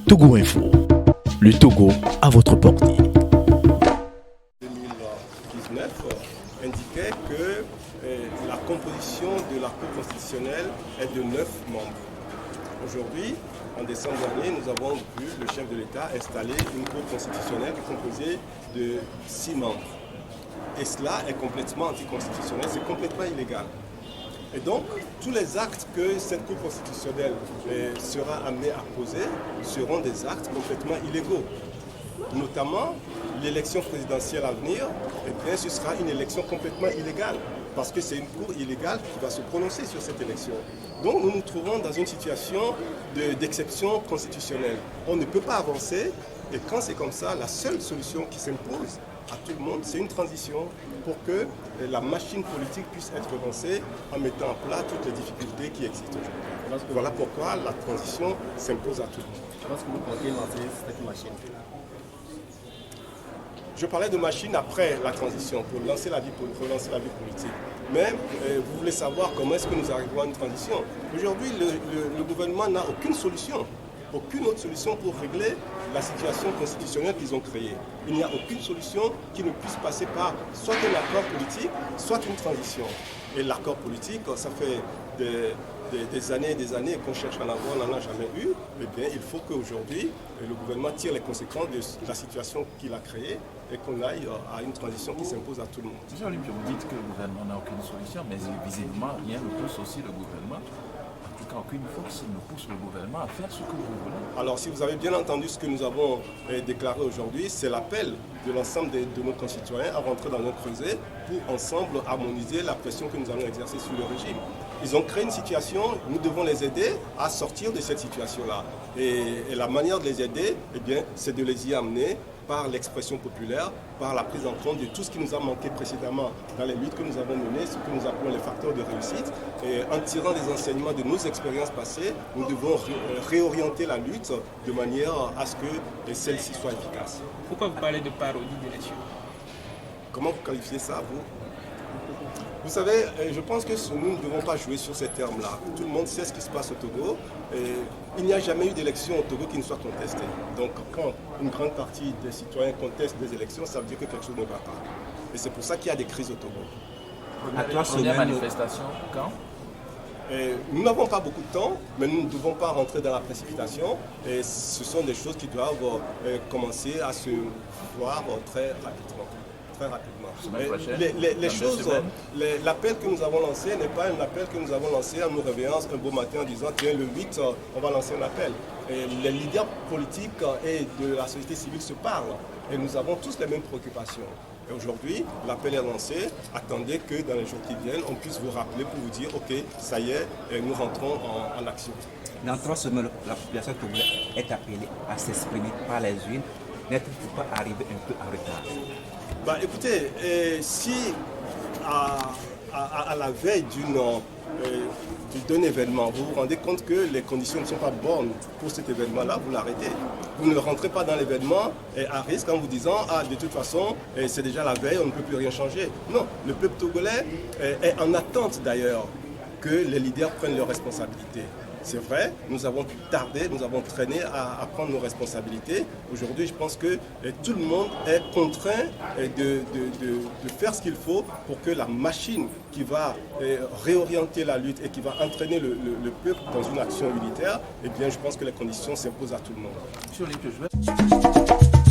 Togo Info, le Togo à votre portée. 2019 indiquait que la composition de la Cour constitutionnelle est de 9 membres. Aujourd'hui, en décembre dernier, nous avons vu le chef de l'État installer une Cour constitutionnelle composée de 6 membres. Et cela est complètement anticonstitutionnel, c'est complètement illégal. Et donc, tous les actes que cette Cour constitutionnelle sera amenée à poser seront des actes complètement illégaux. Notamment, l'élection présidentielle à venir, eh bien, ce sera une élection complètement illégale, parce que c'est une Cour illégale qui va se prononcer sur cette élection. Donc, nous nous trouvons dans une situation d'exception constitutionnelle. On ne peut pas avancer, et quand c'est comme ça, la seule solution qui s'impose à tout le monde, c'est une transition pour que la machine politique puisse être lancée en mettant en plat toutes les difficultés qui existent aujourd'hui. Voilà pourquoi la transition s'impose à tout le monde. Comment est-ce que vous comptez lancer cette machine? Je parlais de machine après la transition, pour relancer la vie politique. Mais vous voulez savoir comment est-ce que nous arrivons à une transition. Aujourd'hui, le gouvernement n'a aucune solution. Aucune autre solution pour régler la situation constitutionnelle qu'ils ont créée. Il n'y a aucune solution qui ne puisse passer par soit un accord politique, soit une transition. Et l'accord politique, ça fait des années et des années qu'on cherche à en avoir, on n'en a jamais eu. Eh bien, il faut qu'aujourd'hui, le gouvernement tire les conséquences de la situation qu'il a créée et qu'on aille à une transition qui s'impose à tout le monde. Monsieur Olympio, vous dites que le gouvernement n'a aucune solution, mais visiblement, rien ne pousse aussi le gouvernement. En tout cas, aucune force ne pousse le gouvernement à faire ce que vous voulez. Alors, si vous avez bien entendu ce que nous avons déclaré aujourd'hui, c'est l'appel de l'ensemble de nos concitoyens à rentrer dans notre creuset pour ensemble harmoniser la pression que nous allons exercer sur le régime. Ils ont créé une situation, nous devons les aider à sortir de cette situation-là. Et la manière de les aider, eh bien, c'est de les y amener par l'expression populaire, par la prise en compte de tout ce qui nous a manqué précédemment dans les luttes que nous avons menées, ce que nous appelons les facteurs de réussite. Et en tirant des enseignements de nos expériences passées, nous devons réorienter la lutte de manière à ce que celle-ci soit efficace. Pourquoi vous parlez de parodie d'élection? Comment vous qualifiez ça, vous? Vous savez, je pense que nous ne devons pas jouer sur ces termes-là. Tout le monde sait ce qui se passe au Togo. Il n'y a jamais eu d'élection au Togo qui ne soit contestée. Donc quand une grande partie des citoyens contestent des élections, ça veut dire que quelque chose ne va pas. Et c'est pour ça qu'il y a des crises au Togo. Première manifestation, quand? Nous n'avons pas beaucoup de temps, mais nous ne devons pas rentrer dans la précipitation. Et ce sont des choses qui doivent commencer à se voir très rapidement. Les choses, l'appel que nous avons lancé n'est pas un appel que nous avons lancé en nous réveillant un beau matin en disant tiens, le 8, on va lancer un appel. Et les leaders politiques et de la société civile se parlent et nous avons tous les mêmes préoccupations. Et aujourd'hui, l'appel est lancé. Attendez que dans les jours qui viennent, on puisse vous rappeler pour vous dire ok, ça y est, nous rentrons en action. Dans 3 semaines, la population togolaise est appelée à s'exprimer par les urnes. N'êtes-vous pas arrivé un peu en retard? Écoutez, si à la veille d'un événement, vous vous rendez compte que les conditions ne sont pas bonnes pour cet événement-là, vous l'arrêtez. Vous ne rentrez pas dans l'événement à risque en vous disant « Ah, de toute façon, c'est déjà la veille, on ne peut plus rien changer ». Non, le peuple togolais est en attente d'ailleurs que les leaders prennent leurs responsabilités. C'est vrai, nous avons tardé, nous avons traîné à prendre nos responsabilités. Aujourd'hui, je pense que tout le monde est contraint de faire ce qu'il faut pour que la machine qui va réorienter la lutte et qui va entraîner le peuple dans une action unitaire, eh bien, je pense que les conditions s'imposent à tout le monde. Monsieur Olympio, je vais...